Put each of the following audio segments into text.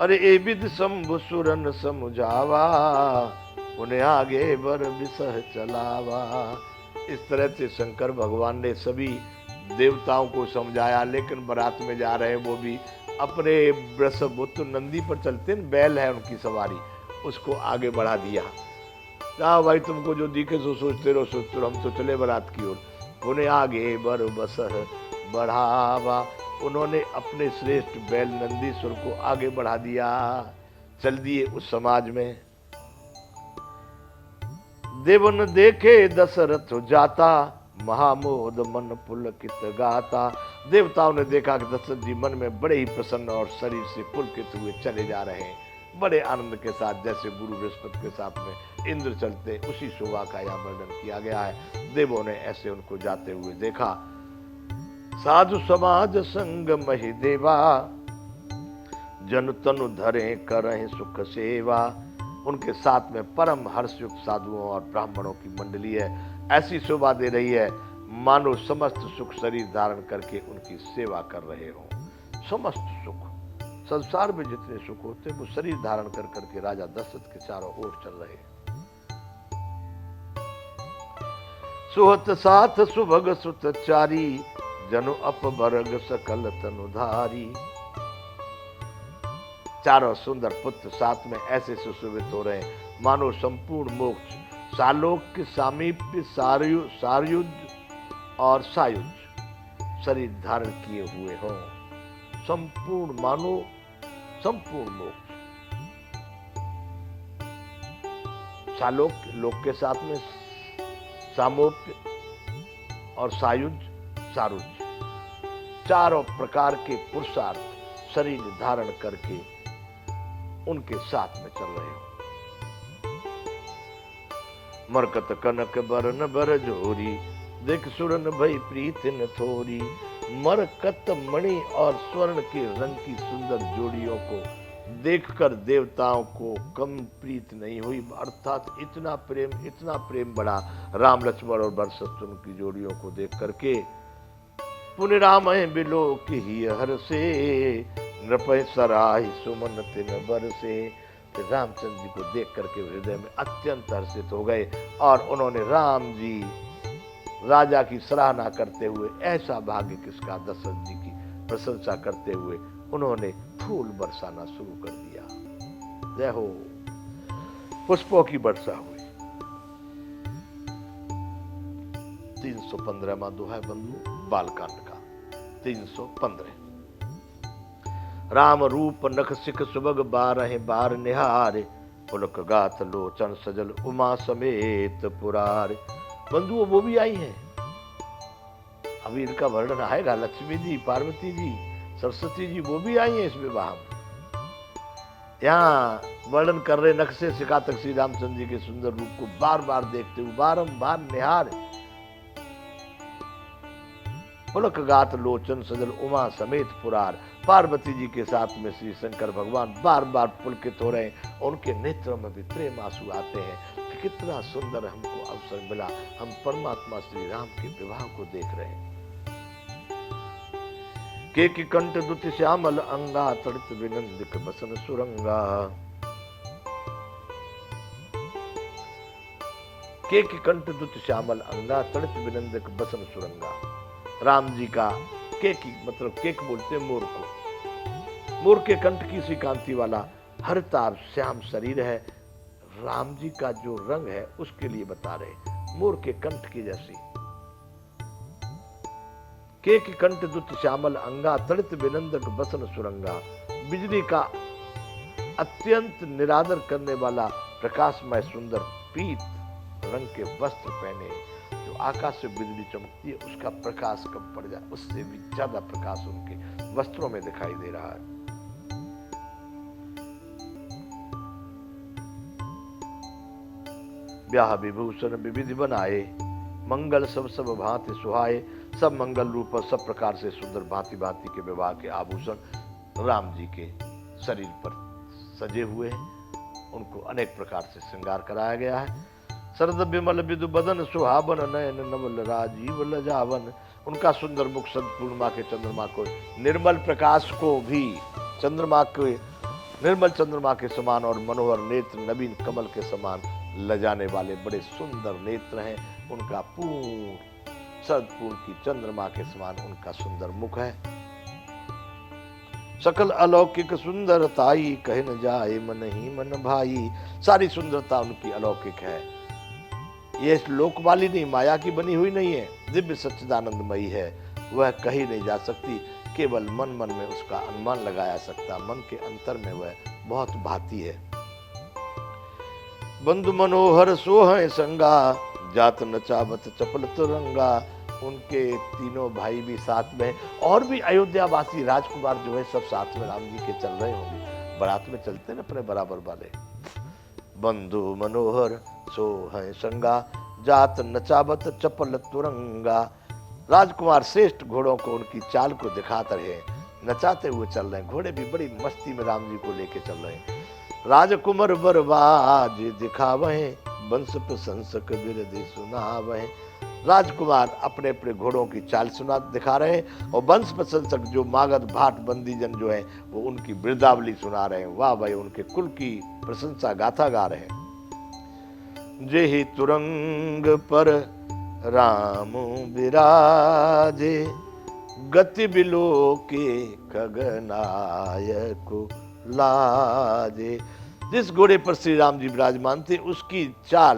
अरे ए विद शंभु सुरन समुझावा, उन्हें आगे बर विसह चलावा। इस तरह से शंकर भगवान ने सभी देवताओं को समझाया, लेकिन बारात में जा रहे हैं वो भी अपने वृषभ नंदी पर चलते हैं, बैल है उनकी सवारी, उसको आगे बढ़ा दिया। हाँ भाई, तुमको जो दिखे सो सोचते रहो, हम तो चले बारात की ओर। उन्हें आगे बर बसह बढ़ावा, उन्होंने अपने श्रेष्ठ बैल नंदीश्वर को आगे बढ़ा दिया। चल दिए उस समाज में। देवन देखे दशरथ जाता, महामोद मन पुलकित गाता। देवताओं ने देखा कि दशरथ जी मन में बड़े ही प्रसन्न और शरीर से पुलकित हुए चले जा रहे हैं, बड़े आनंद के साथ, जैसे गुरु बृहस्पति के साथ में इंद्र चलते, उसी शोभा का यहाँ वर्णन किया गया है। देवों ने ऐसे उनको जाते हुए देखा। साधु समाज संग महि देवा, जन तनु धरे करहि सुख सेवा। उनके साथ में परम हर्षयुक्त साधुओं और ब्राह्मणों की मंडली है, ऐसी शोभा दे रही है मानो समस्त सुख शरीर धारण करके उनकी सेवा कर रहे हो। समस्त सुख, संसार में जितने सुख होते हैं वो शरीर धारण कर करके राजा दशरथ के चारों ओर चल रहे हैं। सुहत साथ सुभग सुत चारी, जनु अपबरग सकल तनुधारी। चारों सुंदर पुत्र साथ में ऐसे सुशोभित हो रहे हैं मानो संपूर्ण मोक्ष, सालोक्य, सामीप्य, सारयुज और सायुज शरीर धारण किए हुए हों। संपूर्ण मानो संपूर्ण मोक्ष, सालोक्य लोक के साथ में, सामोप्य और सायुज सारुज, चारों प्रकार के पुरुषार्थ शरीर धारण करके उनके साथ में चल रहे हो। मरकत कनक बरन बर जोरी, देख सुरन भई प्रीत न थोरी। मरकत मणि और स्वर्ण के रंग की सुंदर जोड़ियों को देखकर देवताओं को कम प्रीत नहीं हुई, अर्थात इतना प्रेम बढ़ा राम लक्ष्मण और बरसतुन की जोड़ियों को देख करके। पुण्य राम बिलो की हर से, नृपय सराय सुमन तिन बर से। रामचंद्र जी को देख करके हृदय में अत्यंत हर्षित हो गए और उन्होंने राम जी राजा की सराहना करते हुए, ऐसा भाग्य किसका, दशरथ जी की प्रशंसा करते हुए उन्होंने फूल बरसाना शुरू कर दिया। जय हो। पुष्पों की वर्षा हुई। 315वां दोहा है बंधु बालकांड का। 315। राम रूप नख सिख सुबग बारह बार निहारे, पुलक गात लोचन सजल उमा समेत पुरार। बंधुओं वो भी आई हैं, अभी इनका वर्णन आएगा। लक्ष्मी जी, पार्वती जी, सरस्वती जी वो भी आई हैं इस विवाह में। यहाँ वर्णन कर रहे नख से सिखा तक श्री रामचंद्र जी के सुंदर रूप को बार बार देखते हुए, बारंबार निहार। पुलक गात लोचन सजल उमा समेत पुरार। पार्वती जी के साथ में श्री शंकर भगवान बार बार पुलकित हो रहे हैं, उनके नेत्रों में भी प्रेम आंसू आते हैं कि कितना सुंदर हमको अवसर मिला, हम परमात्मा श्री राम के विवाह को देख रहे हैं। के की कंठ दुति श्यामल अंगा, तड़ित विनंदिक बसन सुरंगा। के की कंठ दुति श्यामल अंगा, तड़ित विनंदिक बसन सुरंगा। राम जी का केक मतलब केक बोलते हैं मोर को। मोर के कंठ की सी कांति वाला हरताभ श्याम शरीर है। राम जी का जो रंग है उसके लिए बता रहे, मोर के कंठ की जैसी। केक कंठ दुत श्यामल अंगा, तड़ित विनंदक बसन सुरंगा। बिजली का अत्यंत निरादर करने वाला प्रकाशमय सुंदर पीत रंग के वस्त्र पहने, जो आकाश से बिजली चमकती है उसका प्रकाश कम पड़ जाए, उससे भी ज्यादा प्रकाश उनके वस्त्रों में दिखाई दे रहा है। ब्याह विभूषण विविधि बनाए, मंगल सब सब भांति सुहाए। सब मंगल रूप और सब प्रकार से सुंदर भांति भांति के विवाह के आभूषण राम जी के शरीर पर सजे हुए हैं। उनको अनेक प्रकार से श्रृंगार कराया गया है। शरद विमल विदु बदन सुहावन, नयन नवल राजीव लजावन। उनका सुंदर मुख सद पूर्णिमा के चंद्रमा को, निर्मल प्रकाश को भी चंद्रमा के निर्मल चंद्रमा के समान और मनोहर नेत्र, नवीन कमल के समान लजाने वाले बड़े सुंदर नेत्र हैं। उनका पूर्ण सदपूर्ण की चंद्रमा के समान उनका सुंदर मुख है। सकल अलौकिक सुंदरताई, कहे न जाए मन ही मन भाई। सारी सुंदरता उनकी अलौकिक है। ये लोक वाली नहीं, माया की बनी हुई नहीं है, दिव्य सच्चिदानंदमयी है। वह कही नहीं जा सकती, केवल मन मन में उसका अनुमान लगाया सकता। मन के अंतर में वह बहुत भाती है। बंधु मनोहर सोह संगा, जात नचावत चपल तुरंगा। उनके तीनों भाई भी साथ में, और भी अयोध्यावासी राजकुमार जो है सब साथ में राम जी के चल रहे होंगे। बारात में चलते ना अपने बराबर वाले। बंधु मनोहर सोह संगा, जात नचावत चपल तुरंगा। राजकुमार श्रेष्ठ घोड़ों को उनकी चाल को दिखाते रहे, नचाते हुए चल रहे हैं। घोड़े भी बड़ी मस्ती में राम जी को लेके चल रहे हैं। राजकुमार बरबाज दिखावे, वंश प्रशंसक बिरदि सुनावे। राजकुमार अपने अपने घोड़ों की चाल सुना दिखा रहे हैं, और वंश प्रशंसक जो मागध भाट बंदीजन जो है वो उनकी वृद्धावली सुना रहे हैं। वाह भाई, उनके कुल की प्रशंसा गाथा गा रहे हैं। जेहि तुरंग पर राम विराजे, गति बिलो के खगनायक लाजे। जिस घोड़े पर श्री राम जी विराजमान थे उसकी चाल,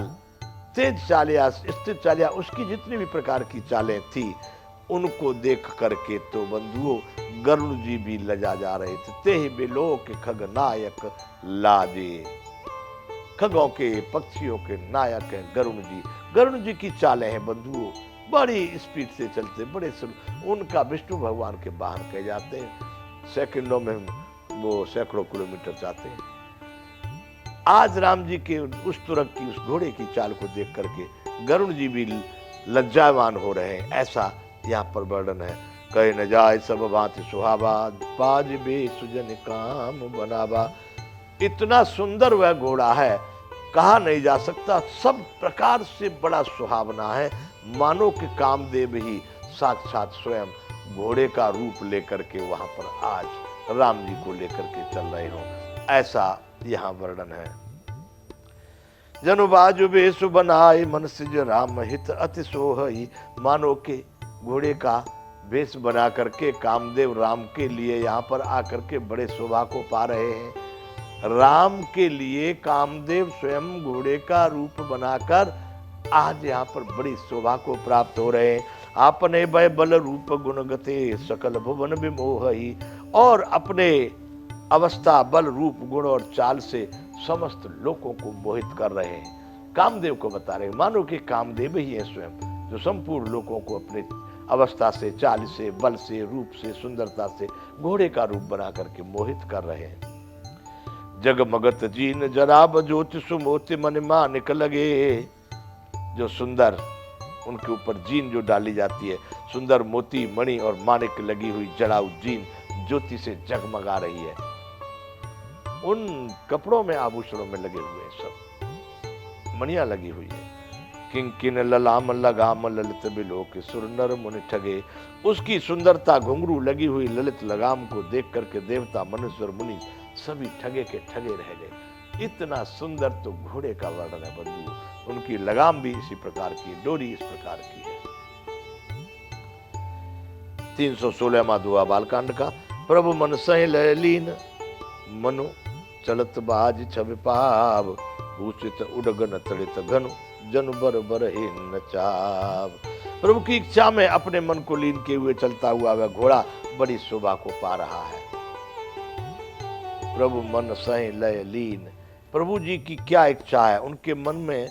तेज चाल या स्थिर चाल या उसकी जितनी भी प्रकार की चालें थी, उनको देख करके तो बंधुओं गरुड़ जी भी लजा जा रहे थे। तेहि बिलो के खगनायक लाजे। खगों के, पक्षियों के नायक हैं गरुड़ जी। गरुड़ जी की चालें हैं बंधुओं, बड़ी स्पीड से चलते, बड़े उनका विष्णु भगवान के वाहन कहे जाते हैं। सेकंडों में वो सैकड़ों किलोमीटर जाते हैं। आज राम जी के उस तुरंग की, उस घोड़े की चाल को देख करके गरुड़ जी भी लज्जावान हो रहे हैं, ऐसा यहाँ पर वर्णन है। कहे न जाए सब बात सुहावा, बाज बे सुजन काम बनावा। इतना सुंदर वह घोड़ा है, कहा नहीं जा सकता। सब प्रकार से बड़ा सुहावना है, मानो कि कामदेव ही साक्षात स्वयं घोड़े का रूप लेकर के वहां पर आज राम जी को लेकर के चल रहे हो, ऐसा यहाँ वर्णन है। जनु बाजु बेसु बनाए, मन सिज राम हित अति सोहई। मानो के घोड़े का वेश बना करके कामदेव राम के लिए यहाँ पर आकर के बड़े शोभा को पा रहे हैं। राम के लिए कामदेव स्वयं घोड़े का रूप बनाकर आज यहाँ पर बड़ी शोभा को प्राप्त हो रहे हैं। आपने भय बल रूप गुणगते, सकल भुवन विमोहई। और अपने अवस्था, बल, रूप, गुण और चाल से समस्त लोगों को मोहित कर रहे हैं। कामदेव को बता रहे हैं, मानो कि कामदेव ही है स्वयं, जो संपूर्ण लोगों को अपने अवस्था से, चाल से, बल से, रूप से, सुंदरता से घोड़े का रूप बना करके मोहित कर रहे हैं। जगमगत जीन जराब ज्योति सुमोति मन मानिक लगे। जो सुंदर उनके ऊपर जीन जो डाली जाती है, सुंदर मोती, मणि और मानिक लगी हुई जड़ाऊ जीन ज्योति से जगमगा रही है। उन कपड़ों में, आभूषणों में लगे हुए सब मणियां लगी हुई है। किंकिन ललाम लगाम ललित बिलो के सुर नर मुनि ठगे। उसकी सुंदरता, घुंघरू लगी हुई ललित लगाम को देख करके देवता, मनुष्य और मुनि सभी ठगे के ठगे रह गए। इतना सुंदर तो घोड़े का वर्णन है बंधु। उनकी लगाम भी इसी प्रकार की, डोरी इस प्रकार की है। 316वां दुआ बालकांड का। प्रभु मन सह लय लीन, मनु चलत बाज छवि पाव। भूषित उडगन तड़ित घनु, जन बर बर हे नचाव। प्रभु की इच्छा में अपने मन को लीन किए हुए चलता हुआ वह घोड़ा बड़ी शोभा को पा रहा है। प्रभु मन सह लय लीन, प्रभु जी की क्या इच्छा है, उनके मन में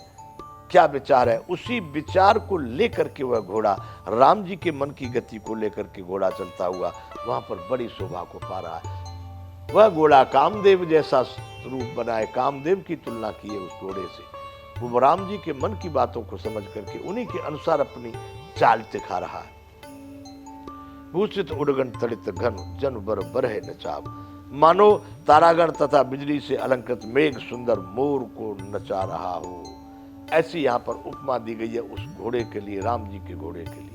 क्या विचार है, उसी विचार को लेकर के वह घोड़ा, राम जी के मन की गति को लेकर के घोड़ा चलता हुआ वहां पर बड़ी शोभा को पा रहा है। वह घोड़ा कामदेव जैसा रूप बनाए, कामदेव की तुलना की है उस घोड़े से। वो राम जी के मन की बातों को समझ करके उन्हीं के अनुसार अपनी चाल दिखा रहा है। भूषित उड़गन तड़ित घन, जन बर बरहे नचाव। मानो तारागण तथा बिजली से अलंकृत मेघ सुंदर मोर को नचा रहा हो, ऐसी यहाँ पर उपमा दी गई है उस घोड़े के लिए, राम जी के घोड़े के लिए।